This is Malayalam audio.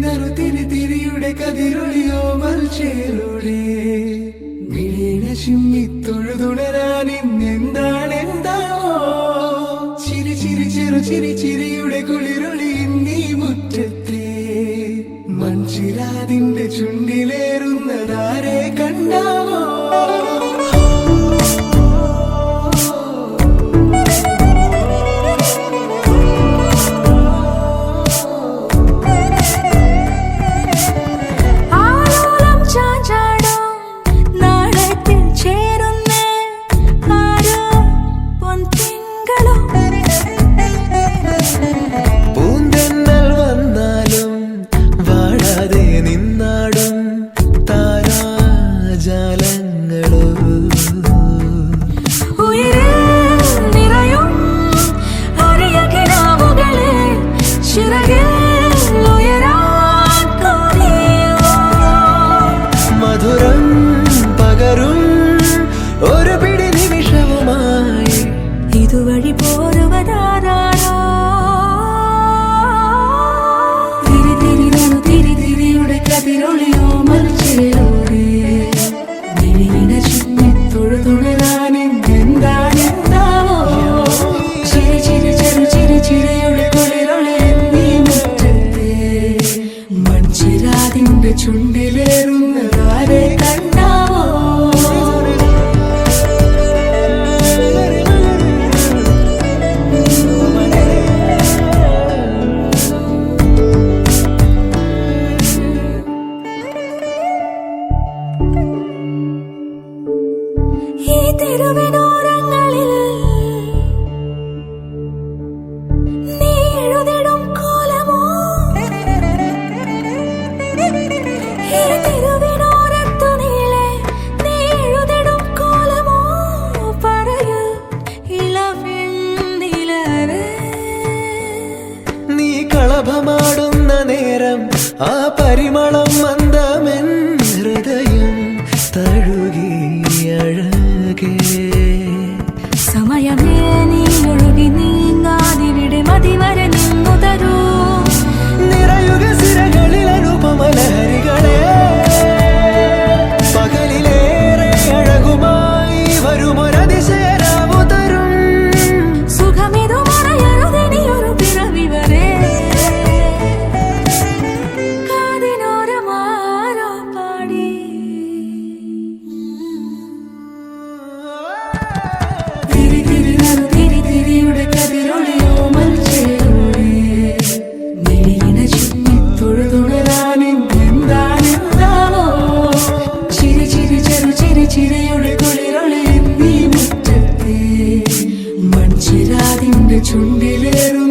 തിരിയുടെ കതിരൊളിയോ മൽച്ചേലൂടെ മിഴീണ ചിമ്മി തൊഴുതുണരാൻ ഇന്നെന്താണെന്താവോ ചിരി ചിരി ചെറു ചിരി ചിരിയുടെ കുളിരൊളി നീ മുറ്റത്തെ മൺചിരാതിന്റെ ചുണ്ടിലേറുന്നതാരെ കണ്ടാവോ ഇതുവഴി പോരുവതാരോ തിരിയുടെ കതിരൊളിയോ മൽച്ചേലൂടെ മിഴീണ ചിമ്മി തൊഴുതുണരാൻ എന്താണെന്താവോ ചിരി ചിരി ചെറു ചിരി ചിരിയുടെ കുളിരൊളി നീ മുറ്റത്തെ മൺചിരാതിന്റെ ചുണ്ടിലേറുന്നതാരെ കണ്ടാവോ തിരുവിനോരങ്ങളിൽ നീ എഴുതിടും കോലമോ ഈ തിരുവിനോരത്തു നീളെ നീ എഴുതിടും കോലമോ പറയൂ ഇളവെണ്ണിലവേ നീ കളഭമാടുന്ന നേരം ആ പരിമളം മന്ദമെൻ ഹൃദയം തഴുകി സമയമേ നീ ഒഴുകി നീങ്ങാതിവിടെ മതിവരെ നിന്നു തരൂ നിറയുക സിരകളിൽ അനുപമലഹരികളെ പകലിലേറെ അഴകുമായി വരുമൊരതിശയരാവു തരും സുഖമിതു മറയരുതിനിയൊരു പിറവി വരെ കാതിനോരമാരോ പാടി തിരിയുടെ കതിരൊളിയോ മൽച്ചേലൂടെ മിഴീണ ചിമ്മി തൊഴുതുണരാൻ എന്താണെന്താവോ ചിരി ചിരി ചെറു ചിരി ചിരിയുടെ കുളിരൊളി നീ മുറ്റത്തെ മൺചിരാതിന്റെ ചുണ്ടിലേറും